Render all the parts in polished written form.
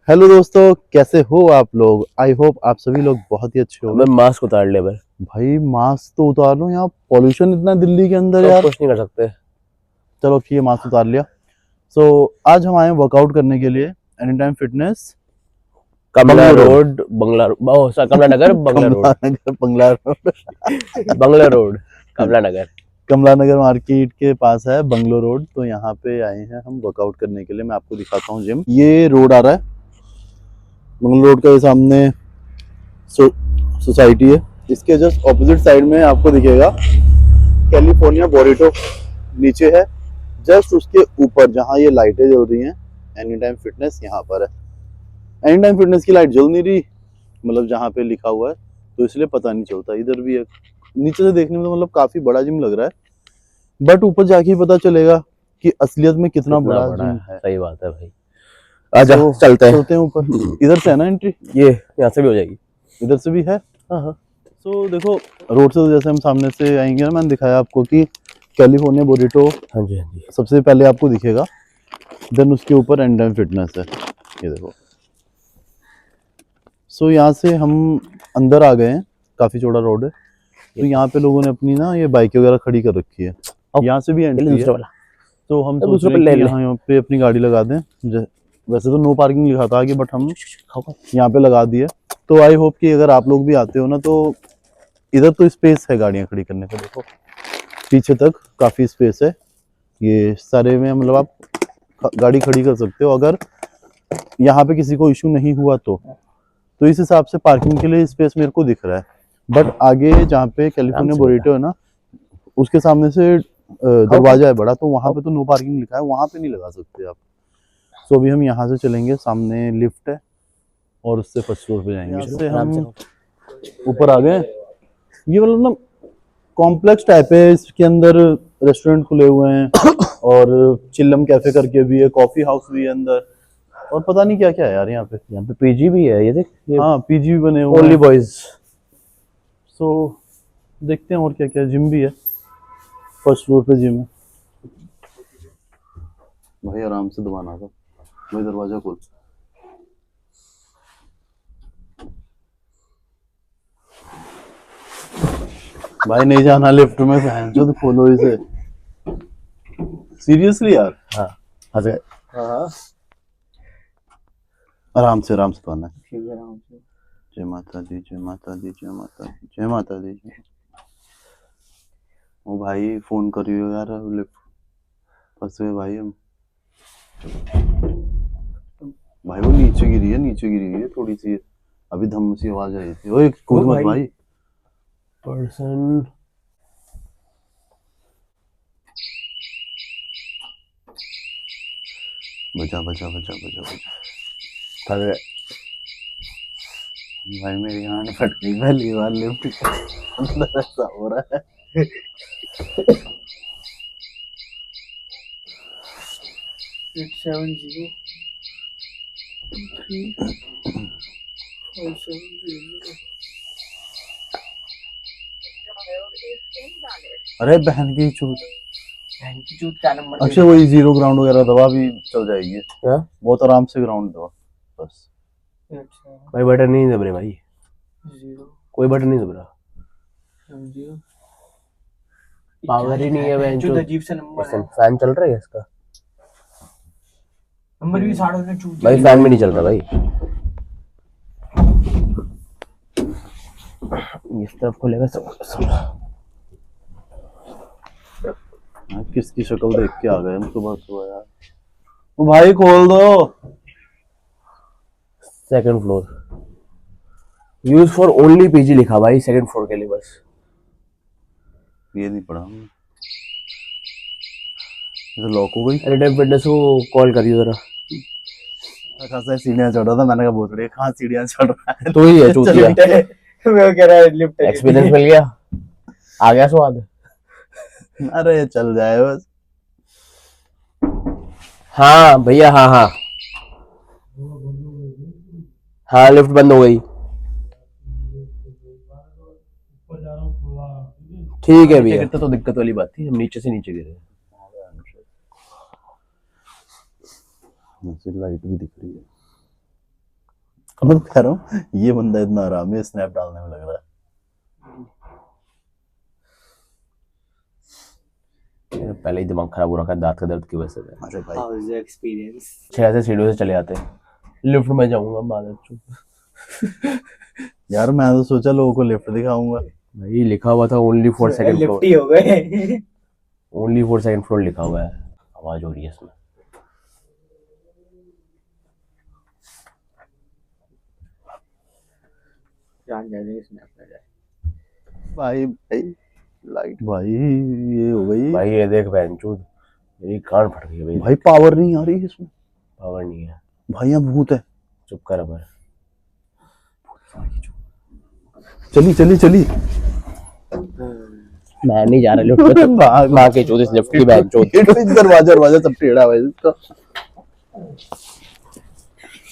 Hello दोस्तों, कैसे हो आप लोग। आई होप आप सभी लोग बहुत ही अच्छे हो। मैं मास्क उतार लिया भाई मास्क तो उतार लो, यहाँ पॉल्यूशन इतना दिल्ली के अंदर तो यार। कुछ नहीं कर सकते। चलो ठीक है, मास्क उतार लिया। सो आज हम आए वर्कआउट करने के लिए एनी टाइम फिटनेस कमला बंगलो रोड। रोड बंगला कमला नगर बंगला रोड कमला नगर बंगला रोड। बंगला रोड कमला नगर। कमला नगर मार्केट के पास है बंगलो रोड। तो यहाँ पे आए हैं हम वर्कआउट करने के लिए। मैं आपको दिखाता हूँ जिम। ये रोड आ रहा है बंगलो रोड के सामने, सोसाइटी है। इसके जस्ट ऑपोजिट साइड में आपको दिखेगा कैलिफोर्निया बोरिटो नीचे है। जस्ट उसके ऊपर जहाँ ये लाइटें जल रही हैं, एनी टाइम फिटनेस यहाँ पर है। एनी टाइम फिटनेस की लाइट जल नहीं रही, मतलब जहाँ पे लिखा हुआ है, तो इसलिए पता नहीं चलता। इधर भी है, नीचे से देखने में तो मतलब काफी बड़ा जिम लग रहा है, बट ऊपर जाके ही पता चलेगा कि असलियत में कितना बड़ा जिम है। सही बात है भाई। आजा तो चलते हैं ऊपर। इधर से है ना एंट्री? ये यहाँ से भी हो जाएगी। इधर से भी है। हाँ हाँ। तो देखो, रोड से तो जैसे हम सामने से आएंगे ना, मैंने दिखाया आपको कि कैलिफोर्निया बोरिटो हाँ जी हाँ जी। सबसे पहले आपको दिखेगा, देन उसके ऊपर एंड टाइम फिटनेस है। ये देखो। सो यहाँ से हम अंदर आ गए हैं, काफी चौड़ा रोड है। तो यहाँ पे लोगों ने अपनी ना ये बाइक वगैरह खड़ी कर रखी है। यहाँ से भी एंट्री है। दूसरा वाला तो हम सोच दूसरे रहे पे हैं ले कि ले। यहाँ पे अपनी गाड़ी लगा दें। वैसे तो नो पार्किंग लिखा था आगे, बट हम यहाँ पे लगा दिए। तो आई होप कि अगर आप लोग भी आते हो ना, तो इधर तो स्पेस है गाड़ियाँ खड़ी करने का। देखो पीछे तक काफी स्पेस है। ये सारे में मतलब आप गाड़ी खड़ी कर सकते हो, अगर यहाँ पे किसी को इशू नहीं हुआ तो इस हिसाब से पार्किंग के लिए स्पेस मेरे को दिख रहा है। बट आगे जहाँ पे कैलिफोर्निया बोरिटो है ना, उसके सामने से दरवाजा है बड़ा, तो वहां पे तो नो पार्किंग लिखा है, वहां पे नहीं लगा सकते आप। सो अभी हम यहाँ से चलेंगे, सामने लिफ्ट है और उससे फर्स्ट फ्लोर पे जाएंगे। यहाँ से हम ऊपर आ गए। ये मतलब ना कॉम्प्लेक्स टाइप है, इसके अंदर रेस्टोरेंट खुले हुए हैं और चिल्लम कैफे करके भी है, कॉफी हाउस भी है अंदर, और पता नहीं क्या क्या है यार यहाँ पे पीजी भी है ये देख। हाँ पीजी भी बने हुए ओनली हैं। बॉयज। सो देखते हैं और क्या क्या। जिम भी है, फर्स्ट फ्लोर पे जिम है। भाई आराम से दबाना था भाई, दरवाजा खोल। भाई नहीं जाना लिफ्ट में, बहन जो तो खोलो इसे। सीरियसली यार। हाँ हंस गए। हाँ आराम से दबाना है। जय माता दी, जय माता दी, जय माता दी, जय माता दी। ओ भाई फोन करियो यार, लिफ्ट फंस गए भाई हम। भाई वो नीचे गिरी है, नीचे गिरी है थोड़ी सी। अभी धम सी आवाज आई थी। ओए कूद मत भाई। पर्सन बचा बचा बचा बचा बचा। फंस गए। भाई मेरी गांड फट गई पहली बार लिफ्ट के अंदर ऐसा हो रहा है। 87035700। अरे बहन की चूत। क्या नंबर? अक्षय वही जीरो ग्राउंड वगैरह दबा भी चल जाएगी। क्या बहुत आराम से ग्राउंड दबा बस। भाई बटन नहीं दब रहे भाई, 0 कोई बटन नहीं दब रहा। 0 पावर ही नहीं है बहन जो चोद। अजीब सा नंबर है। फैन चल रहा है इसका? नंबर भी 60 में चूत भाई फैन भी नहीं चल रहा भाई। इस तरफ खुलेगा सब। किसकी शक्ल देख के आ गए हम सुबह सुबह यार। ओ भाई खोल दो। Second floor use for only PG लिखा भाई, सेकंड फ्लोर के लिए बस। ये नहीं पढ़ा हमने। तो लॉक हो गई। एनी टाइम फिटनेस को कॉल करियो जरा। खासा सीढ़ियां चढ़ रहा था, मैंने कहा भोसड़ी कहाँ सीढ़ियां चढ़ रहा है। तो ही है चूतिया। मैं कह रहा है लिफ्ट है। एक्सपीरियंस मिल गया, आ गया स्वाद। अरे चल जाए बस। हाँ भैया, हाँ हाँ हाँ लिफ्ट बंद हो गई। ठीक है भैया। तो दिक्कत वाली बात थी, हम नीचे से नीचे गिरे। लाइट भी दिख रही है। मैं कह रहा हूँ ये बंदा इतना आराम है स्नैप डालने में लग रहा है। मेरा पहले ही दिमाग खराब हो रखा है दांत का दर्द की वजह से। अरे भाई How is your experience? छह से सीढ़ियों से चले जाते हैं, लिफ्ट में जाऊंगा बाद में। यार मैं तो सोचा लोगों को लिफ्ट दिखाऊंगा। भाई लिखा हुआ था ओनली फॉर सेकंड फ्लोर, लिफ्टी हो गए। ओनली फॉर सेकंड फ्लोर लिखा हुआ है। आवाज हो रही है इसमें। जान जाने स्नैप में जाए। भाई भाई लाइट भाई ये हो गई भाई ये देख बहनचोद, मेरी कान फट गई भाई। भाई पावर नहीं आ रही है इसमें। पावर नहीं है। भाई यहाँ भूत है। चुप कर अब। चली चली चली। मैं नहीं जा रहा लिफ्ट में, तो भाग माँ के चोद इस लिफ्ट की बहनचोद। दरवाजा दरवाजा सब टेढ़ा है इसका।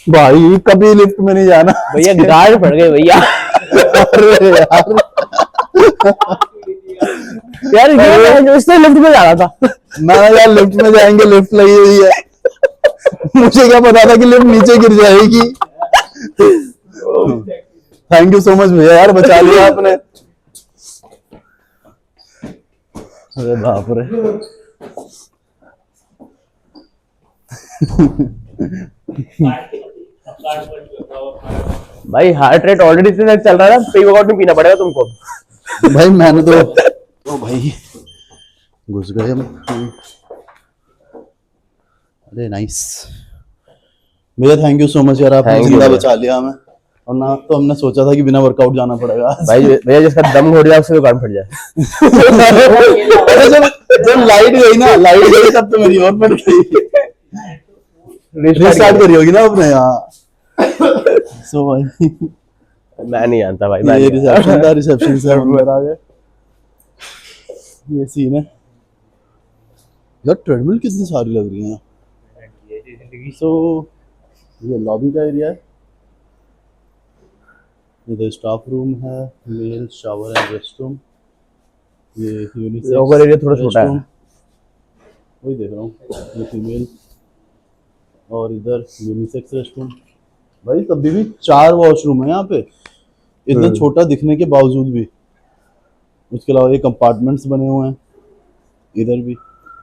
भाई कभी लिफ्ट में नहीं जाना भैया गार्ड फट गए भैया। अरे यार यार ये इसने लिफ्ट में जाना था। मैं यार लिफ्ट में जाएंगे, लिफ्ट लगी हुई है। मुझे क्या पता था कि लिफ्ट नीचे गिर जाएगी। थैंक यू सो मच भैया, यार बचा लिया आपने। अरे बाप रे। भाई हार्ट रेट ऑलरेडी इतने चल रहा है, प्री वर्कआउट में पीना पड़ेगा तुमको। भाई मैंने तो भाई घुस गए हम। अरे नाइस भैया, थैंक यू सो मच यार, आपने Thank you जिंदा भैया। बचा लिया हमें। और ना तो हमने सोचा था कि बिना वर्कआउट जाना पड़ेगा। भाई भैया जिसका दम घोट जाए उससे तो कान फट जाए। अरे जब लाइट गई ना, लाइट गई तब तो मेरी और फट गई। रिस्टार्ट करी होगी ना अपने यहाँ। सो भाई मैं नहीं जानता भाई, मैं ये नहीं जानता। रिसेप्शन था, रिसेप्शन से हम अंदर आ गए। ये सीन है यार। ट्रेडमिल कितनी सारी लग रही है। सो ये लॉबी का एरिया है, इधर स्टाफ रूम है, male shower and rest room. ये यूनिसेक्स लोकल एरिया थोड़ा छोटा है। restroom, वही देख रहा हूँ। ये फीमेल, और इधर यूनिसेक्स रेस्टरूम। भाई तभी भी 4 वॉशरूम है यहाँ पे, इतना छोटा दिखने के बावजूद भी। उसके अलावा ये कंपार्टमेंट्स बने हुए हैं इधर भी।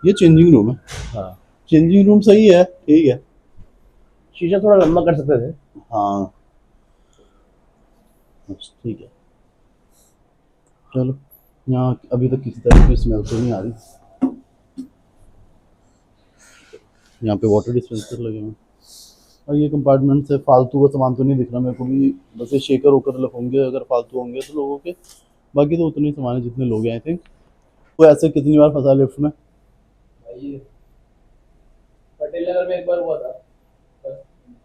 ये चेंजिंग रूम है। हाँ चेंजिंग रूम सही है, ठीक है। शीशा थोड़ा लंबा कर सकते थे। हाँ बस ठीक है। चलो, यहाँ अभी तक किसी तरह की स्मेल तो नहीं आ रही। यहाँ पे वाटर डिस्पेंसर लगे हुए हैं और ये कंपार्टमेंट से फालतू का सामान तो नहीं दिख रहा मेरे को भी। बस ये शेकर वोकर होंगे अगर फालतू होंगे तो लोगों के, बाकी तो उतने ही सामान है जितने लोग हैं आई थिंक। तो ऐसे कितनी बार फंसा लिफ्ट में। पटेल नगर में एक बार हुआ था,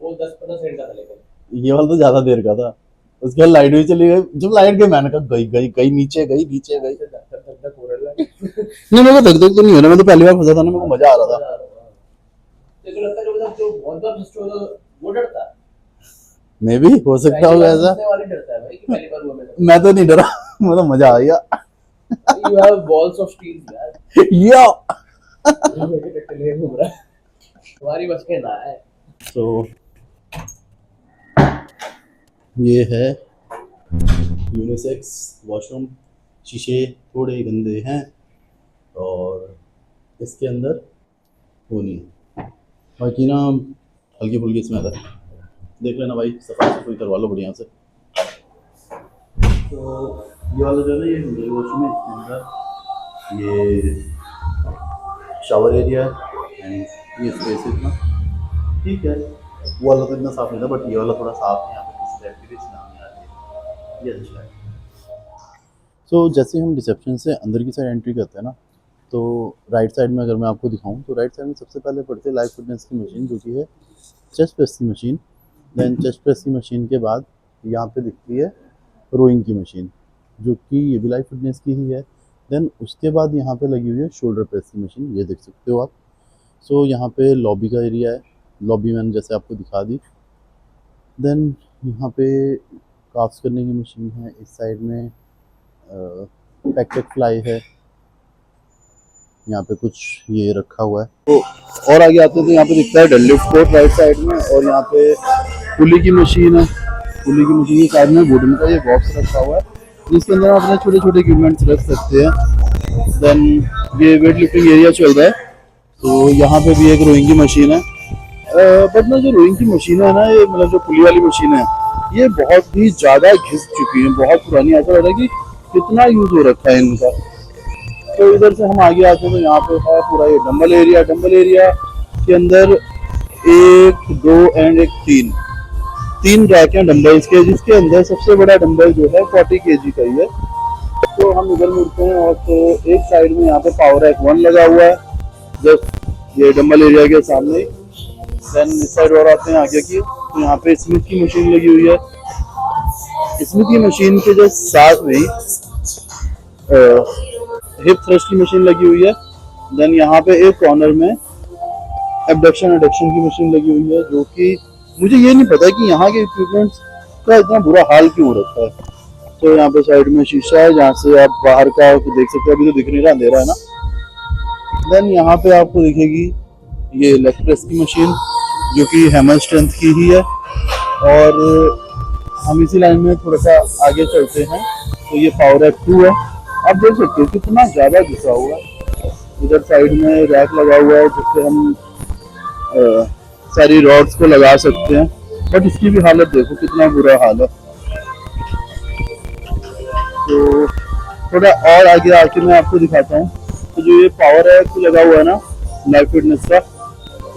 वो 10-15 सेकंड का था, लेकिन ये वाला तो ज्यादा देर का था। उसके बाद लाइट भी चली गई। जब लाइट गई मैंने कहा गई गई गई, नीचे गई नीचे गई। धक हो रहा है। नहीं मेरे को धक धक तो नहीं हो रहा, मैं तो पहली बार फंसा था ना, मेरे को मजा आ रहा था। तेरे को लगता है कि मतलब जो बहुत बार फंसते हो तो वो डरता है? मे भी हो सकता होगा ऐसा। फंसने वाले डरता है भाई कि पहली बार हुआ मेरे साथ। मैं तो नहीं डरा, मुझे मजा आ गया। You have balls of steel यार। या घूम रहा है, तुम्हारी बस के ना है। तो ये है यूनिसेक्स वॉशरूम। शीशे थोड़े गंदे हैं और इसके अंदर वो नहीं है, बाकी ना हल्की फुल्की स्मेल है। देख लेना भाई, सफाई सफाई करवा लो बढ़िया से। तो ये वाला जो है ना, ये मेल वॉशरूम है। इसके अंदर ये शावर एरिया है एंड ये स्पेस इतना ठीक है। वो वाला तो इतना साफ नहीं था, बट ये वाला थोड़ा साफ है। यहाँ पे किसी टाइप की स्मेल नहीं आ रही है, ये अच्छा है। सो जैसे हम रिसेप्शन से अंदर की साइड एंट्री करते हैं ना, तो राइट साइड में अगर मैं आपको दिखाऊं तो राइट साइड में सबसे पहले पड़ती है लाइव फिटनेस की मशीन, जो कि है चेस्ट प्रेस की मशीन। देन चेस्ट प्रेस की मशीन के बाद यहाँ पे दिखती है रोइंग की मशीन, जो कि ये भी लाइव फिटनेस की ही है। देन उसके बाद यहाँ पे लगी हुई है शोल्डर प्रेस की मशीन, ये देख सकते हो आप। सो यहाँ पे लॉबी का एरिया है, लॉबी मैंने जैसे आपको दिखा दी। देन यहाँ पे काफ्स करने की मशीन है, इस साइड में पैक फ्लाई है, यहाँ पे कुछ ये रखा हुआ है। तो और आगे आते हैं तो यहाँ पे दिखता है डेडलिफ्ट कोट राइट साइड में, और यहाँ पे पुली की मशीन है। पुली की मशीन के साइड में वुडन का ये बॉक्स रखा हुआ है जिसके अंदर आप अपने छोटे छोटे इक्विपमेंट्स रख सकते हैं। देन ये वेट लिफ्टिंग एरिया चल रहा है, तो यहाँ पे भी एक रोइंग की मशीन है। बट ना जो रोइंग की मशीन है ना, ये मतलब जो पुली वाली मशीन है, ये बहुत ही ज़्यादा घिस चुकी है, बहुत पुरानी। ऐसा लग रहा है कि कितना यूज़ हो रखा है इनका। तो इधर से हम आगे आते हैं तो यहाँ पे है पूरा ये डंबल एरिया। डंबल एरिया के अंदर 1, 2 एंड 3 रैक हैं डंबल्स के, जिसके अंदर सबसे बड़ा डंबल जो है 40 kg का ही है। तो हम इधर मुड़ते हैं और तो एक साइड में यहाँ पे पावर रैक 1 लगा हुआ है जस्ट ये डंबल एरिया के सामने। देन इस साइड और आते हैं आगे की, तो यहाँ पे स्मिथ की मशीन लगी हुई है। स्मिथ की मशीन के जस्ट साथ में ही हिप थ्रस्ट की मशीन लगी हुई है। देन यहाँ पे एक कॉर्नर में एबडक्शन एडक्शन की मशीन लगी हुई है, जो कि मुझे ये नहीं पता कि यहाँ के इक्विपमेंट्स का इतना बुरा हाल क्यों हो रखा है। तो यहाँ पे साइड में शीशा है जहाँ से आप बाहर का देख सकते हैं, अभी तो दिख नहीं रहा, अंधेरा है ना। देन यहाँ पे आपको दिखेगी ये लेग प्रेस की मशीन, जो कि हैमर स्ट्रेंथ की ही है। और हम इसी लाइन में थोड़ा सा आगे चलते हैं तो ये पावर रैक 2 है। आप देख सकते हो कितना ज़्यादा घिसा हुआ है। इधर साइड में रैक लगा हुआ है जिससे हम सारी रॉड्स को लगा सकते हैं, बट इसकी भी हालत देखो कितना बुरा हाल है। तो थोड़ा और आगे आके मैं आपको दिखाता हूँ। तो जो ये पावर रैक लगा हुआ है ना लाइफ फिटनेस का,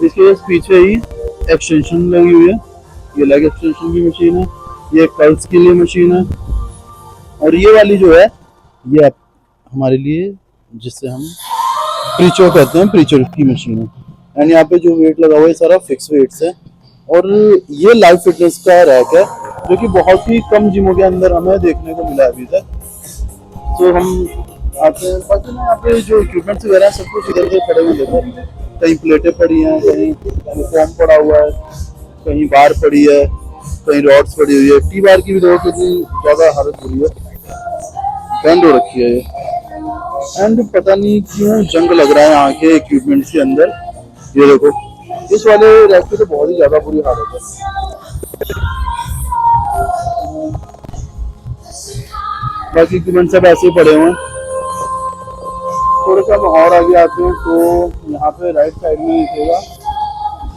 इसके पीछे ही एक्सटेंशन लगी हुई है। ये लेग एक्सटेंशन की मशीन है, ये कर्ल्स के लिए मशीन है। और ये वाली जो है ये हमारे लिए जिससे हम प्रीचर कहते हैं, प्रीचर की मशीन है। एंड यहाँ पे जो वेट लगा हुआ है सारा फिक्स वेट्स है। और ये लाइफ फिटनेस का रैक है जो कि बहुत ही कम जिमों के अंदर हमें देखने को मिला अभी तक। तो हम आते हैं बाकी ना, यहाँ पे जो इक्विपमेंट्स वगैरह हैं सब कुछ इधर उधर पड़े हुए देखो। कहीं प्लेटें पड़ी हैं, कहीं फोम पड़ा हुआ है, कहीं बार पड़ी है, कहीं रॉड्स पड़ी हुई है। टी बार की भी देखो कितनी ज़्यादा हालत बुरी है, बैंड हो रखी है ये। एंड पता नहीं क्यों जंग लग रहा है यहाँ के इक्विपमेंट्स के अंदर। ये देखो इस वाले रैक की तो बहुत ही ज्यादा बुरी हालत है। बाकी इक्विपमेंट सब ऐसे ही पड़े हुए हैं। थोड़ा सा हम और आगे आते हैं तो यहाँ पे राइट साइड में दिखेगा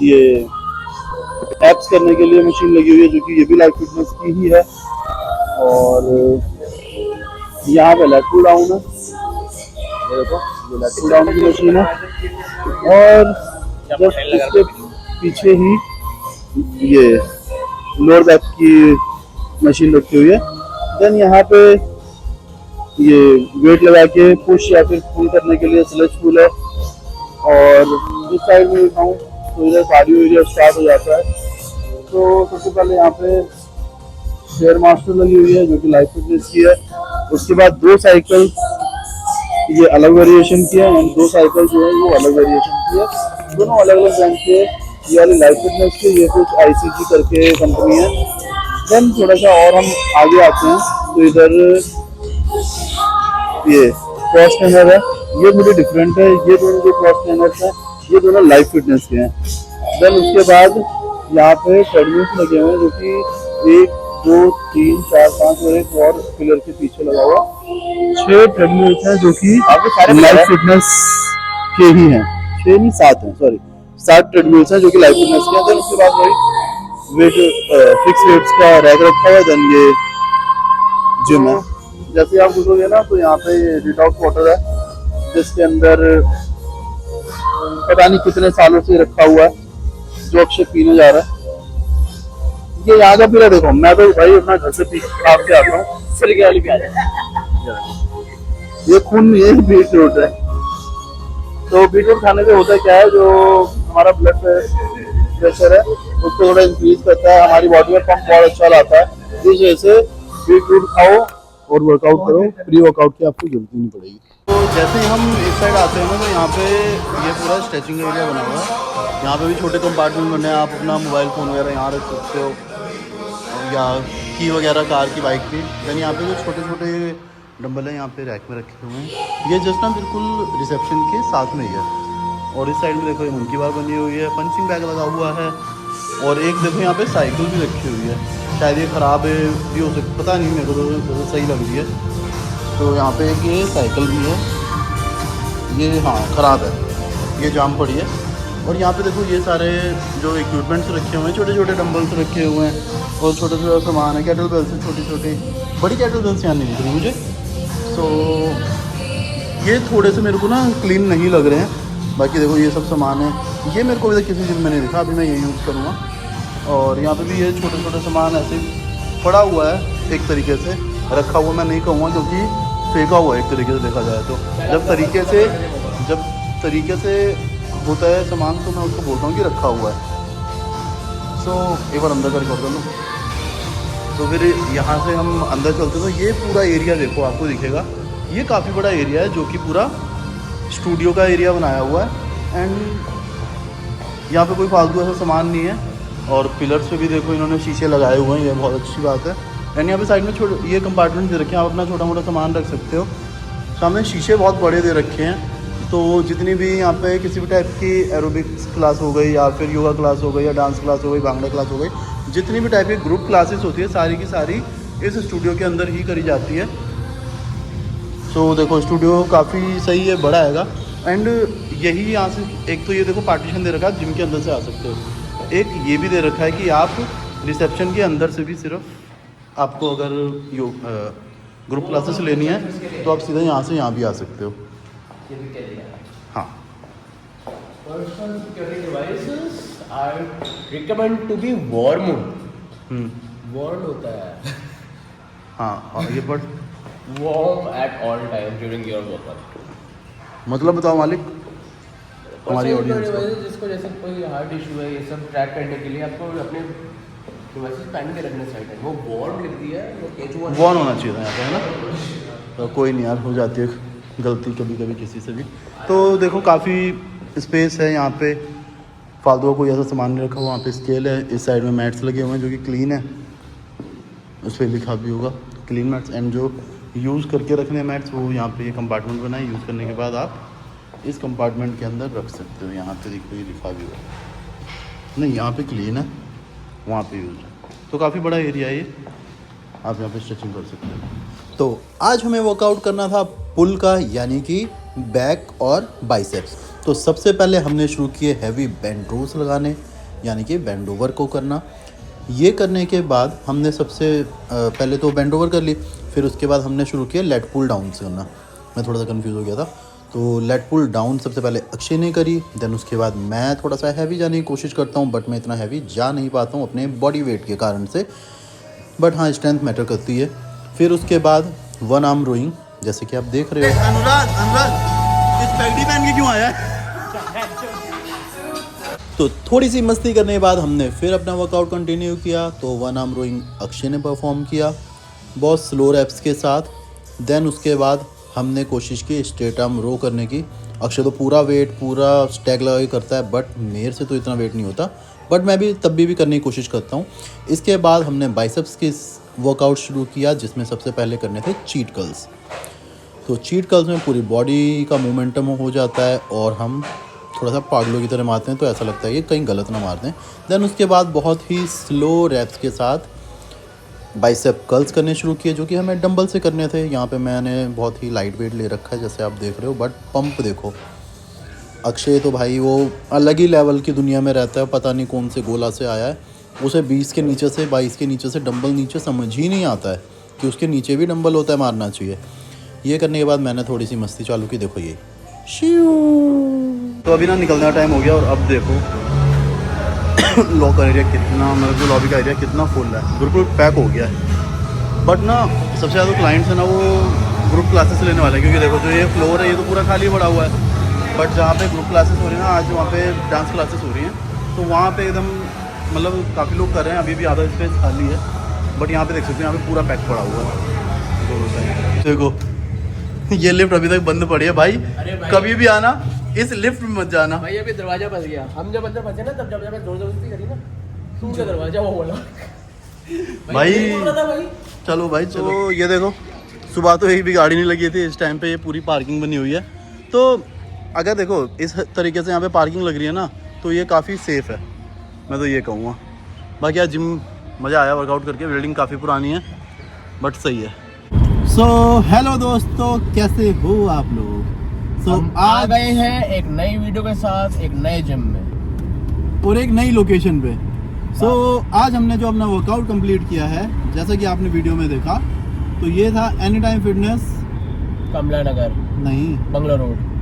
ये एप्स करने के लिए मशीन लगी हुई है, जो कि ये भी लाइफ फिटनेस की ही है। और यहाँ पे लेट पुल डाउन है, ये देखो ये लेट पुल डाउन की मशीन है। और जस्ट इसके पीछे ही ये लोअर बैक की मशीन रखी हुई है। देन यहाँ पे ये वेट लगा के पुश या फिर पुल करने के लिए स्लेज पुल है। और इस साइड में दिखाऊं तो इधर कार्डियो एरिया स्टार्ट हो जाता है। तो सबसे पहले यहाँ पे शेयर मास्टर लगी हुई है जो कि लाइफ फिटनेस की है। उसके बाद 2 साइकिल ये अलग वेरिएशन की है और 2 साइकिल जो है वो अलग वेरिएशन की है। दोनों अलग अलग ब्रांड के। ये वाली लाइफ फिटनेस की, ये कुछ ICG करके कंपनी है। देन थोड़ा सा और हम आगे आते हैं तो इधर ये क्रॉस ट्रेनर है, ये थोड़ी डिफरेंट है। ये दोनों जो क्रॉस ट्रेनर्स हैं ये दोनों लाइफ फिटनेस के हैं। देन उसके बाद यहाँ पे ट्रेडमिल्स लगे हुए हैं जो कि 1, 2, 3, 4, 5 और एक और पिलर के पीछे लगा हुआ 6 ट्रेडमिल्स हैं जो कि लाइफ फिटनेस के ही हैं। 6 नहीं 7 हैं, सॉरी 7 ट्रेडमिल्स हैं जो कि लाइफ फिटनेस के हैं। देन उसके बाद वही वेट फिक्स वेट्स का रैक रखा हुआ है। देन ये जिम है। जैसे आप घुसोगे ना तो यहाँ पे डिटॉक्स वाटर है जिसके अंदर पता नहीं कितने सालों से रखा हुआ है जो अक्षय पीने जा रहा है। ये यहाँ का पीला देखो, मैं तो भाई अपना घर से पी खा के आता हूँ। सिरके वाली भी आ जाए, ये खून नहीं है, बीटरूट है। तो बीटरूट खाने से होता क्या है, जो हमारा ब्लड प्रेशर है उसको थोड़ा इंक्रीज करता है, हमारी बॉडी में पंप बहुत अच्छा लाता है। इस वजह से बीटरूट खाओ और वर्कआउट करो, प्री वर्कआउट की आपको जरूरत नहीं पड़ेगी। तो जैसे ही हम इस साइड आते हैं ना तो यहाँ पे ये पूरा स्ट्रेचिंग एरिया बना हुआ है। यहाँ पे भी छोटे कंपार्टमेंट बने हैं, आप अपना मोबाइल फ़ोन वगैरह यहाँ रख सकते हो या की वगैरह कार की, बाइक की। यानी यहाँ पे जो छोटे छोटे डंबल हैं यहाँ पे रैक में रखे हुए हैं। ये जस्ट ना बिल्कुल रिसेप्शन के साथ में ही है। और इस साइड में देखो ये मंकी बार बनी हुई है, पंचिंग बैग लगा हुआ है और एक देखो यहाँ पे साइकिल भी रखी हुई है। शायद ये ख़राब है भी हो सकता, पता नहीं, मेरे को तो सही लग रही है। तो यहाँ पे एक ये साइकिल भी है, ये हाँ ख़राब है, ये जाम पड़ी है। और यहाँ पे देखो ये सारे जो इक्विपमेंट्स रखे हुए हैं, छोटे छोटे डंबल्स रखे हुए हैं और छोटा छोटा सामान है, कैटल बेल्स है छोटी छोटी, बड़ी कैटल बेल्स यहाँ नहीं दिख रही मुझे। सो ये थोड़े से मेरे को ना क्लीन नहीं लग रहे हैं। बाकी देखो ये सब सामान है, ये मेरे को अभी तक किसी जिम में नहीं दिखा, अभी मैं ये यूज़ करूँगा। और यहाँ पे भी ये छोटे छोटे सामान ऐसे पड़ा हुआ है, एक तरीके से रखा हुआ, मैं नहीं कहूँगा क्योंकि फेंका हुआ है एक तरीके से देखा जाए तो। जब तरीके से होता है सामान तो मैं उसको बोलता हूँ कि रखा हुआ है। सो एक बार अंदर का रिकॉर्ड कर लूँ। तो फिर यहाँ से हम अंदर चलते तो ये पूरा एरिया देखो, आपको दिखेगा ये काफ़ी बड़ा एरिया है जो कि पूरा स्टूडियो का एरिया बनाया हुआ है। एंड यहाँ पे कोई फालतू ऐसा सामान नहीं है। और पिलर्स पे भी देखो इन्होंने शीशे लगाए हुए हैं, ये बहुत अच्छी बात है। एंड यहाँ पे साइड में छोटे ये कंपार्टमेंट दे रखे हैं, आप अपना छोटा मोटा सामान रख सकते हो। सामने शीशे बहुत बड़े दे रखे हैं, तो जितनी भी यहाँ पे किसी भी टाइप की एरोबिक्स क्लास हो गई या फिर योगा क्लास हो गई या डांस क्लास हो गई, भांगड़ा क्लास हो गई, जितनी भी टाइप की ग्रुप क्लासेस होती है सारी की सारी इस स्टूडियो के अंदर ही करी जाती है। सो देखो स्टूडियो काफ़ी सही है, बड़ा हैगा। एंड यही यहाँ से एक तो ये देखो पार्टीशन दे रखा है, जिम के अंदर से आ सकते हो। एक ये भी दे रखा है कि आप रिसेप्शन के अंदर से भी, सिर्फ आपको अगर ग्रुप क्लासेस लेनी है तो आप सीधा यहाँ से यहाँ भी आ सकते हो। हाँ, Personal security devices are recommend to be worn. Worn होता है। हाँ और ये but Warm at all time during your workout. मतलब बताओ मालिक हमारी Personal ऑडियंस security को। devices जिसको जैसे कोई हार्ट इशू है, ये सब ट्रैक करने के लिए आपको अपने डिवाइसेस पहन के रखने साइड है। वो वार्म लिखती है, वो H1 वॉन होना चाहिए था यहाँ पे, है ना। तो कोई नहीं यार, हो जाती है गलती कभी कभी किसी से भी। तो देखो काफ़ी स्पेस है यहाँ पे, फालतू का कोई ऐसा सामान नहीं रखा हुआ। वहाँ पे स्केल है, इस साइड में मैट्स लगे हुए हैं जो कि क्लीन है, उस पर लिखा भी होगा क्लीन मैट्स। एंड जो यूज़ करके रखने मैट्स वो यहाँ पे ये कंपार्टमेंट बना है, यूज़ करने के बाद आप इस कंपार्टमेंट के अंदर रख सकते हो। यहाँ पे देखो ये लिखा भी होगा, नहीं यहाँ पे क्लीन है, वहाँ पे यूज़ है। तो काफ़ी बड़ा एरिया है ये, आप यहाँ पे स्ट्रेचिंग कर सकते हो। तो आज हमें वर्कआउट करना था पुल का, यानी कि बैक और बाइसेप्स। तो सबसे पहले हमने शुरू किए हैवी बेंड रोज लगाने, यानी कि बेंड ओवर को करना। ये करने के बाद हमने सबसे पहले तो बेंड ओवर कर ली, फिर उसके बाद हमने शुरू किया लेट पुल डाउन से करना। मैं थोड़ा सा कंफ्यूज हो गया था। तो लेट पुल डाउन सबसे पहले अक्षय ने करी, देन उसके बाद मैं थोड़ा सा हैवी जाने की कोशिश करता हूँ, बट मैं इतना हैवी जा नहीं पाता हूँ अपने बॉडी वेट के कारण से। बट हाँ, स्ट्रेंथ मैटर करती है। फिर उसके बाद वन आर्म रोइंग, जैसे कि आप देख रहे हो। अनुराग इस पैगड़ी पहन के क्यों आया है? तो थोड़ी सी मस्ती करने के बाद हमने फिर अपना वर्कआउट कंटिन्यू किया। तो वन आर्म रोइंग अक्षय ने परफॉर्म किया बहुत स्लो रैप्स के साथ। देन उसके बाद हमने कोशिश की स्ट्रेट आर्म रो करने की। अक्षय तो पूरा वेट पूरा स्टैग लगा के करता है, बट मेरे से तो इतना वेट नहीं होता, बट मैं भी तब भी करने की कोशिश करता हूँ। इसके बाद हमने बाइसेप्स की वर्कआउट शुरू किया, जिसमें सबसे पहले करने थे चीट कर्ल्स। तो चीट कर्ल्स में पूरी बॉडी का मोमेंटम हो जाता है और हम थोड़ा सा पागलों की तरह मारते हैं, तो ऐसा लगता है कि कहीं गलत ना मार दें। देन उसके बाद बहुत ही स्लो रैप्स के साथ बाइसेप कर्ल्स करने शुरू किए, जो कि हमें डंबल से करने थे। यहाँ पे मैंने बहुत ही लाइट वेट ले रखा है, जैसे आप देख रहे हो। बट पंप देखो, अक्षय तो भाई वो अलग ही लेवल की दुनिया में रहता है, पता नहीं कौन से गोला से आया है। उसे 20 के नीचे से 22 के नीचे से डंबल नीचे समझ ही नहीं आता है कि उसके नीचे भी डंबल होता है, मारना चाहिए। ये करने के बाद मैंने थोड़ी सी मस्ती चालू की, देखो ये तो अभी ना निकलने का टाइम हो गया। और अब देखो लॉकर एरिया कितना, मतलब जो लॉबी का एरिया कितना फुल है, बिल्कुल पैक हो गया है। बट ना सबसे ज़्यादा क्लाइंट्स है ना वो ग्रुप क्लासेस लेने वाले हैं, क्योंकि देखो जो ये फ्लोर है ये तो पूरा खाली पड़ा हुआ है। बट जहाँ पे ग्रुप क्लासेस हो रही है ना, आज वहाँ पे डांस क्लासेस हो रही हैं, तो वहाँ पे एकदम मतलब काफ़ी लोग कर रहे हैं। अभी भी आधा स्पेस खाली है, बट यहाँ पे देख सकते हो यहाँ पे पूरा पैक पड़ा हुआ है दोनों साइड। देखो ये लिफ्ट अभी तक बंद पड़ी है भाई, कभी भी आना इस लिफ्ट में मत जाना भाई। अभी दरवाजा फंस गया, हम जब अंदर फंसे ना तब जब जोर जबरदस्ती करी ना, टूट गया दरवाजा वो वाला भाई। चलो भाई चलो। तो ये देखो सुबह तो एक भी गाड़ी नहीं लगी थी, इस टाइम पे ये पूरी पार्किंग बनी हुई है। तो अगर देखो इस तरीके से यहाँ पे पार्किंग लग रही है ना, तो ये काफ़ी सेफ़ है, मैं तो ये कहूँगा। बाकी यार जिम मज़ा आया वर्कआउट करके। बिल्डिंग काफ़ी पुरानी है बट सही है। सो हेलो दोस्तों, कैसे हो आप लोग? सो हम आ गए हैं एक नई वीडियो के साथ, एक नए जिम में और एक नई लोकेशन पे। सो आज हमने जो अपना वर्कआउट कंप्लीट किया है, जैसा कि आपने वीडियो में देखा, तो ये था एनी टाइम फिटनेस कमला नगर, नहीं,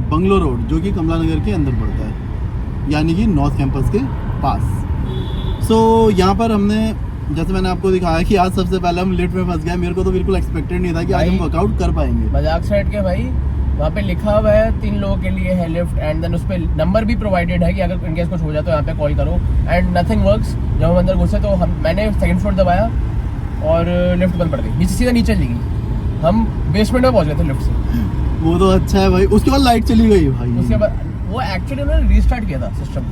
बंगलो रोड, जो कि कमला नगर के अंदर पड़ता है, यानी कि नॉर्थ कैंपस के पास। सो यहाँ पर हमने, जैसे मैंने आपको दिखाया कि आज सबसे पहले हम लिफ्ट में फंस गए। मेरे को तो बिल्कुल एक्सपेक्टेड नहीं था कि आज हम वर्कआउट कर पाएंगे। मजाक साइड के भाई, वहाँ पे लिखा हुआ है 3 लोगों के लिए है लिफ्ट, एंड देन उस पर नंबर भी प्रोवाइडेड है कि अगर इनकेस कुछ हो जाए तो यहाँ पे कॉल करो, एंड नथिंग वर्क्स। जब हम अंदर घुसे तो मैंने सेकंड फ्लोर दबाया और लिफ्ट बंद पड़ गई, सीधा नीचे चली गई। हम बेसमेंट में पहुंच गए थे लिफ्ट से। वो तो अच्छा है भाई। उसके बाद लाइट चली गई भाई। उसके बाद वो एक्चुअली उन्होंने रीस्टार्ट किया था सिस्टम।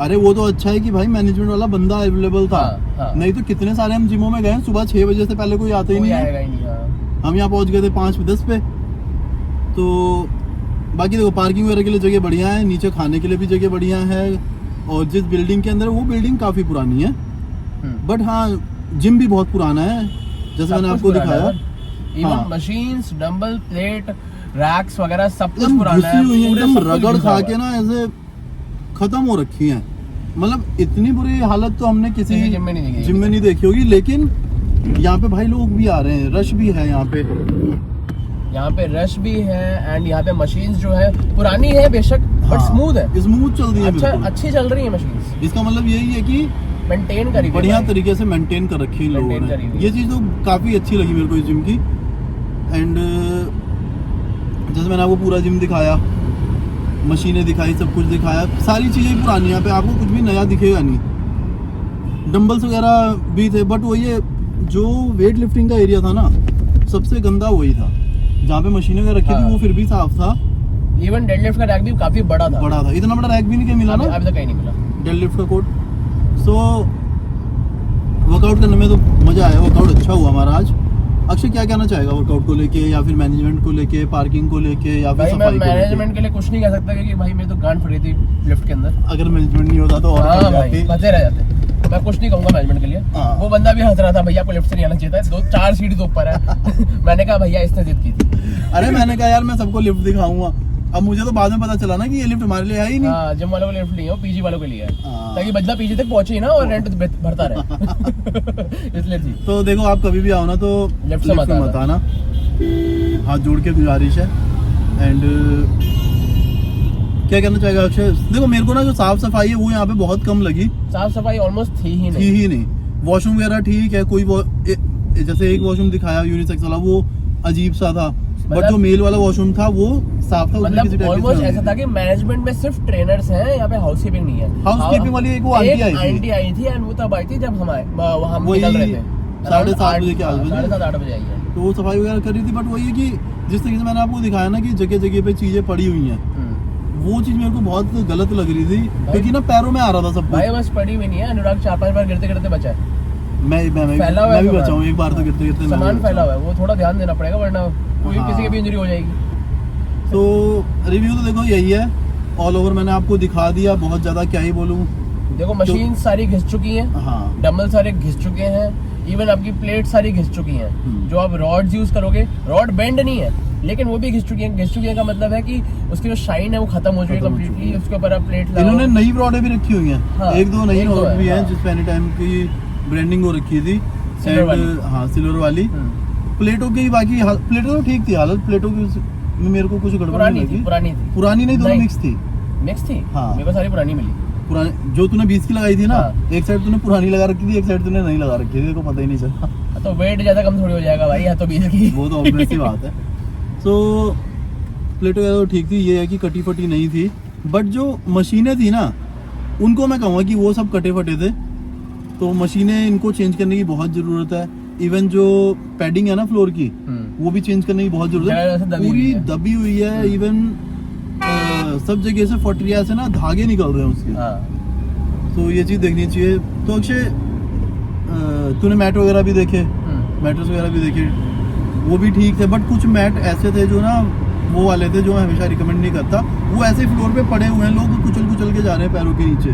अरे वो तो अच्छा है कि भाई मैनेजमेंट वाला बंदा अवेलेबल था। हाँ। नहीं तो कितने सारे हम जिमों में गए, सुबह 6 बजे से पहले कोई आता ही नहीं आएगा है। ही नहीं। हाँ। हम यहाँ पहुँच गए थे 5:10 पे। तो बाकी देखो, पार्किंग वगैरह के लिए जगह बढ़िया है, नीचे खाने के लिए भी जगह बढ़िया है, और जिस बिल्डिंग के अंदर, वो बिल्डिंग काफ़ी पुरानी है। बट हाँ, जिम भी बहुत पुराना है, जैसे मैंने आपको दिखाया। Even machines, dumbbell, plate, racks वगैरह सब कुछ पुराना है। हुई है, पूरे एकदम सब कुछ रगड़ घुसा खा हुआ के है। ना ऐसे खत्म हो रखी है। मतलब इतनी बुरी हालत तो हमने किसी जिम में नहीं देखी होगी। लेकिन यहाँ पे भाई लोग भी आ रहे हैं, रश भी है यहाँ पे। यहाँ पे रश भी है, एंड यहाँ पे मशीन्स जो है पुरानी है बेशक, बट स्मूथ है, स्मूथ चल रही है, बिल्कुल। अच्छी चल रही है मशीन्स। इसका मतलब यही है कि मेंटेन करी बढ़िया तरीके से मेंटेन कर रखी है लोगों Maintain करी ने। हुई ये चीज़ तो काफ़ी अच्छी लगी मेरे को इस जिम की। एंड जैसे मैंने आपको पूरा जिम दिखाया, मशीनें दिखाई, सब कुछ दिखाया, सारी चीज़ें पुरानी। यहाँ पे आपको कुछ भी नया दिखेगा नहीं। डंबल्स वगैरह भी थे, बट वही है, जो वेट लिफ्टिंग का एरिया था ना, सबसे गंदा वही था। जहाँ पे मशीनें वगैरह रखी थी वो फिर भी साफ था। इवन डेडलिफ्ट का रैक भी काफी बड़ा था। इतना बड़ा रैक भी नहीं मिला ना अभी तक कहीं नहीं मिला डेडलिफ्ट का कोड। सो वर्कआउट करने में तो मज़ा आया, वर्कआउट अच्छा हुआ हमारा आज। अक्षय क्या कहना चाहेगा वर्कआउट को लेके, या फिर मैनेजमेंट को लेके, पार्किंग को लेके, या फिर भाई मैं सफाई को लेके? मैनेजमेंट के लिए कुछ नहीं कह सकता, क्योंकि भाई मेरी तो गांड फटी थी लिफ्ट के अंदर। अगर मैनेजमेंट नहीं होता तो और हाँ फट भाई, जाती। फंसे रह जाते। मैं कुछ नहीं कहूंगा मैनेजमेंट के लिए। हाँ। वो बंदा भी हंस रहा था, भैया आपको लिफ्ट से नहीं आना चाहिए था, 2-4 सीढ़ी तो ऊपर है। मैंने कहा भैया इसने जिद की थी। अरे मैंने कहा यार मैं सबको लिफ्ट दिखाऊंगा। अब मुझे तो बाद में पता चला ना कि ये लिफ्ट हमारे लिए है ही नहीं। हाँ, जिम वालों को लिफ्ट नहीं है, वो पीजी वालों के लिए है, हाँ। ताकि बंदा पीजी तक पहुंचे ही ना और रेंट भरता रहे। इसलिए थी। तो देखो, आप कभी भी आओ ना तो लिफ्ट से मत आना, हाथ जोड़ के गुजारिश है। एंड क्या कहना चाहेगा अक्षय? देखो, मेरे को ना जो साफ सफाई है वो यहाँ पे बहुत कम लगी। साफ सफाई ऑलमोस्ट थी ही नहीं। वॉशरूम वगैरह ठीक है, कोई जैसे एक वॉशरूम दिखाया यूनिसेक्स वाला, वो अजीब सा था। बट जो मेल वाला वॉशरूम था वो साफ था। मतलब ऑलमोस्ट ऐसा था कि मैनेजमेंट में सिर्फ ट्रेनर्स हैं, यहाँ पे हाउसकीपिंग नहीं है। हाउसकीपिंग वाली एक वो आंटी आई थी, एंड वो तब आई थी जब हम वही निकल रहे थे 7:30 बजे के आसपास। 7:30-8 बजे आई है। तो वो सफाई वगैरह कर रही थी। बट वही है कि जिस तरीके से मैंने आपको दिखाया ना कि जगह जगह पे चीजें पड़ी हुई हैं, वो चीज मेरे को बहुत गलत लग रही थी, क्योंकि ना पैरों में आ रहा था सब कुछ। भाई बस पड़ी हुई नहीं है, अनुराग 4-5 बार गिरते गिरते बचा है। मैं भी बचा हूँ, एक बार तो गिरते गिरते सामान फैला हुआ है, वो थोड़ा ध्यान देना पड़ेगा, वरना कोई हाँ। किसी की भी इंजरी हो जाएगी। तो रिव्यू तो देखो यही है, ऑल ओवर मैंने आपको दिखा दिया। बहुत ज्यादा क्या ही बोलूँ। देखो, मशीन सारी घिस चुकी हैं, हाँ, डंबल सारे घिस चुके हैं, इवन आपकी प्लेट सारी घिस चुकी हैं। जो आप रॉड्स यूज करोगे, रॉड बेंड नहीं है लेकिन वो भी घिस चुकी है। घिस चुकी है का मतलब है कि उसकी जो शाइन है वो खत्म हो चुकी है कम्प्लीटली। उसके ऊपर आप प्लेट लगाओ। इन्होंने नई रॉडें भी रखी हुई हैं। हाँ, एक दो नई रॉड भी हैं, हाँ। जिस पे एनी टाइम की ब्रांडिंग हो रखी थी, सिल्वर वाली। हाँ, सिल्वर वाली। प्लेटों की बाकी प्लेटों तो ठीक थी हालत। प्लेटों की मेरे को कुछ गड़बड़ नहीं लगी। पुरानी नहीं, दोनों मिक्स थी। मिक्स थी। हाँ। मेरे को सारी पुरानी मिली। पुरानी जो तूने 20 की लगाई थी ना, हाँ। एक साइड तूने पुरानी लगा रखी थी, एक साइड तूने नहीं लगा रखी थी, तेरे को पता ही नहीं चला। तो वेट ज्यादा कम थोड़ी हो जाएगा भाई, या तो 20 की। वो तो ऑब्वियस सी बात है। सो प्लेटों तो ठीक थी, ये है कि कटी फटी नहीं थी। बट जो मशीनें थी ना, उनको मैं कहूँगा कि वो सब कटे फटे थे। तो मशीनें इनको चेंज करने की बहुत ज़रूरत है। इवन जो पैडिंग है ना फ्लोर की, वो भी चेंज करने की बहुत जरूरत है। पूरी दबी हुई है। इवन सब जगह से फटरिया से ना धागे निकल रहे हैं उसके। तो ये चीज़ देखनी चाहिए। तो अक्षय, तूने मैट वगैरह भी देखे, मैट्रेस वगैरह भी देखे, वो भी ठीक थे। बट कुछ मैट ऐसे थे जो ना वो वाले थे जो मैं हमेशा रिकमेंड नहीं करता। वो ऐसे फ्लोर पे पड़े हुए हैं, लोग कुचल कुचल के जा रहे हैं पैरों के नीचे।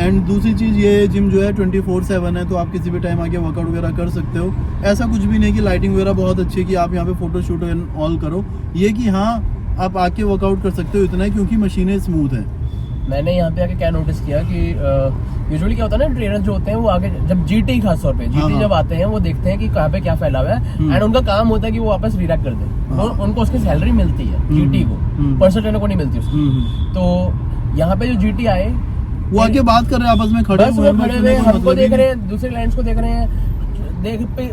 एंड दूसरी चीज़ ये जिम जो है 24/7 है, तो आप किसी भी टाइम आके वर्कआउट वगैरह कर सकते हो। ऐसा कुछ भी नहीं कि लाइटिंग वगैरह बहुत अच्छी है कि आप यहाँ पे फोटो शूट एंड ऑल करो, ये कि हाँ आप आके वर्कआउट कर सकते हो, इतना है क्योंकि मशीनें स्मूथ हैं। मैंने यहाँ पे आके क्या नोटिस किया कि यूजुअली क्या होता है ना, ट्रेनर जो होते हैं वो आगे जब जीटी खास तौर पे जीटी हाँ। जब आते हैं वो देखते हैं कि कहाँ पे क्या फैला हुआ है एंड उनका काम होता है कि वो वापस रिडक्ट कर दें। हाँ। उनको उसकी सैलरी मिलती है जीटी को, पर्सनल ट्रेनर को नहीं मिलती उसकी। तो यहाँ पे जो जीटी आए वो आके बात कर रहे हैं आपस में, खड़े बस हुए वो हैं, खड़े उसमें हुए कोई हमको मतलब ही देख नहीं। रहे हैं, दूसरे क्लाइंट्स को देख रहे हैं,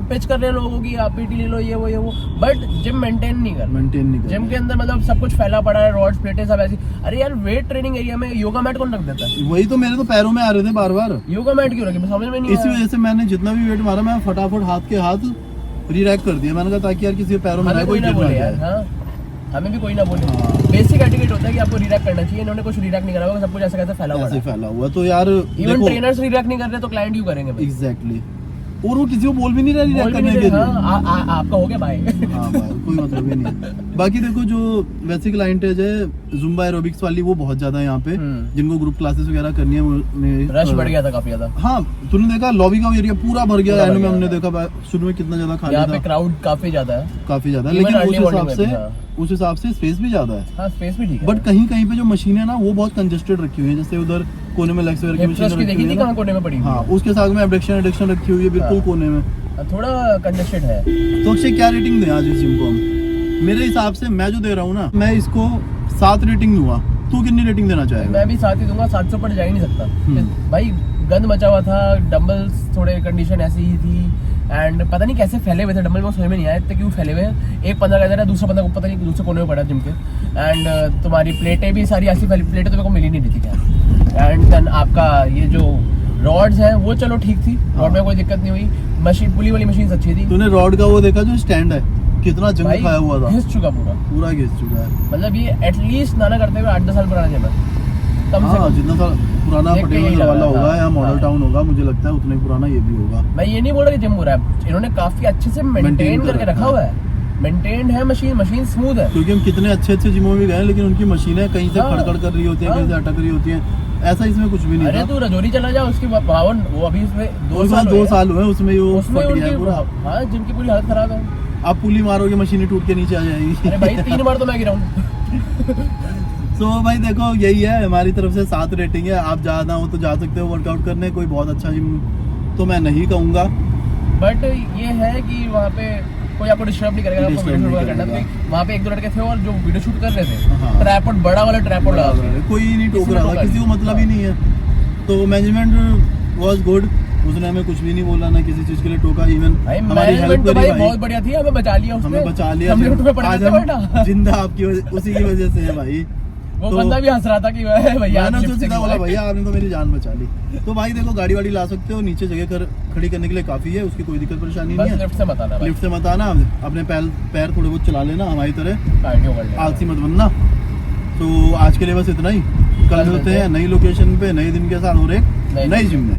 पिच कर रहे हैं लोगों की, आप पीटी ले लो ये वो, बट जिम मेंटेन नहीं कर, मेंटेन नहीं कर जिम के अंदर मतलब सब कुछ फैला पड़ा है, रॉड्स प्लेटें सब ऐसी। अरे यार वेट ट्रेनिंग एरिया में योगा मैट कौन रख देता है? वही तो मेरे तो पैरों में आ रहे थे बार बार, योगा मैट क्यों रखे समझ में नहीं इसी आया। वजह से मैंने जितना भी वेट मारा मैं फटाफट हाथ के हाथ रिरैक कर दिया। मैंने कहा ताकि यार किसी के पैरों में हमें ना कोई कोई ना गिर ना बोले यार, जाए। हाँ हमें भी कोई ना बोले। हाँ। बेसिक एटिकेट होता है कि आपको रिरैक करना चाहिए, इन्होंने कुछ रिरैक नहीं करा होगा, सब कुछ ऐसे कैसे फैला हुआ ऐसे है। फैला हुआ तो यार इवन देखो ट्रेनर्स रिरैक नहीं कर रहे तो क्लाइंट क्यों करेंगे भाई? एग्जैक्टली, और वो किसी को बोल भी नहीं रहा बोल रिरैक भी करने नहीं के रहे, लिए। हाँ, आपका हो गया भाई। हाँ भाई कोई मतलब ही नहीं है। बाकी देखो जो वैसी क्लाइंटेज है जुम्बा एरोबिक्स वाली वो बहुत ज्यादा है यहाँ पे, जिनको ग्रुप क्लासेस वगैरह करनी है रश बढ़ गया था काफी ज्यादा। हाँ तूने देखा लॉबी का एरिया पूरा भर गया, पूरा भर एंड में गया हमने था। देखा शुरू में कितना ज्यादा खाली यहाँ पे था, क्राउड काफी ज्यादा है, काफी ज्यादा, Even लेकिन उस early हिसाब morning में से भी, हाँ। उस हिसाब से स्पेस भी ज्यादा है। हाँ स्पेस भी ठीक है। बट कहीं कहीं पे जो मशीनें ना वो बहुत कंजेस्टेड रखी हुई है, जैसे उधर कोने में लेग्स वगैरह की हिप मशीन थ्रस्ट की रखी देखी हुई थी है ना। कहाँ कोने में पड़ी हुई हाँ है? उसके साथ में एब्डक्शन रखी हुई है बिल्कुल हाँ। कोने में। थोड़ा कंजेस्टेड है। तो अक्षय क्या रेटिंग दें आज इस जिम को हम? मेरे हिसाब से मैं जो दे रहा हूँ ना, मैं इसको 7 रेटिंग दूंगा। तू कितनी रेटिंग देना चाहेगा? मैं भी 7 ही दूंगा, 7 से ऊपर जा ही नहीं सकता भाई। गंद मचा हुआ था, डंबल्स थोड़े कंडीशन ऐसी ही थी एंड पता नहीं कैसे फैले हुए थे डंबल, में समझ में नहीं आया इतने क्यों फैले हुए हैं। एक बंदा कहता है दूसरा बंदा को पता नहीं दूसरे कोने में पड़ा जिम के, एंड तुम्हारी प्लेटें भी सारी ऐसी फैली, प्लेटें तो मेरे को मिली नहीं रही थी क्या। एंड देन आपका ये जो रॉड्स हैं वो चलो ठीक थी, रॉड में कोई दिक्कत नहीं हुई, मशीन पुली वाली मशीन अच्छी थी। तूने रॉड का वो देखा जो स्टैंड है, कितना जंग भाई खाया हुआ था, घिस चुका पूरा, पूरा घिस चुका है। मतलब ये एटलीस्ट नाना करते हुए 8-10 साल पुराना जिम है कम से हाँ कम। जितना सा पुराना देख के पटेल यही नगर लग वाला रहा था। होगा या मॉडल हाँ। टाउन होगा, मुझे लगता है उतना ही पुराना ये भी होगा। मैं ये नहीं बोल रहा कि जिम बुरा है, इन्होंने काफी अच्छे से मेंटेन Maintain करके कर रखा रखा हुआ है, मेंटेन्ड है मशीन स्मूथ है। क्योंकि हम कितने अच्छे अच्छे जिमों में गए हैं, लेकिन उनकी मशीनें कहीं से हाँ। खड़खड़ कर रही होती हैं, कहीं से अटक रही होती हैं, ऐसा इसमें कुछ भी नहीं अरे था। तू रजौरी चला जा, उसकी पावन वो अभी उसमें 2 साल 2 साल हुए उसमें वो उसमें फट गया है उनकी पूरा। हाँ जिम की पूरी हालत खराब है। आप पुली मारोगे मशीनें टूट के नीचे आ जाएगी। अरे भाई 3 बार तो मैं गिरा हूँ। तो भाई देखो यही है हमारी तरफ से 7 रेटिंग है। आप जाना हो तो जा सकते हो वर्कआउट करने, कोई बहुत अच्छा जिम तो मैं नहीं कहूँगा। बट ये है कि वहाँ पे कोई आपको डिस्टर्ब नहीं करेगा, आपको Disturb वीडियो नहीं शूट करना करेगा। तो वहाँ पे 1-2 लड़के थे और जो वीडियो शूट कर रहे थे हाँ। ट्राइपॉड बड़ा वाला ट्राइपॉड लगा के। कोई नहीं टोक किसी ने रहा था, टोका किसी को नहीं। मतलब ही नहीं है। तो मैनेजमेंट वाज गुड, उसने हमें कुछ भी नहीं बोला, ना किसी चीज के लिए टोका। इवन भाई हमारी हेल्प मैनेजमेंट तो करी भाई भाई, बहुत बढ़िया थी, हमें बचा लिया उसने, हमें बचा लिया। हम लिफ्ट में पड़े आज थे हम बेटा। जिंदा आपकी उसी की वजह से है भाई। वो तो- बंदा भी हंस रहा था कि भैया मैंने लिफ्ट तो से सीधा क्यों बोला आए? भैया आपने तो मेरी जान बचा ली। तो भाई देखो गाड़ी वाड़ी ला सकते हो, नीचे जगह खड़ी करने के लिए काफी है, उसकी कोई दिक्कत परेशानी बस नहीं है। लिफ्ट से मत आना भाई, लिफ्ट से मत आना, अपने पैर थोड़े बहुत चला लेना, हमारी तरह कार्डियो कर लेना। आलसी मत बनना। तो आज के लिए बस इतना ही, कल मिलते हैं नई लोकेशन पे नए दिन के साथ और एक नई नई जिम में।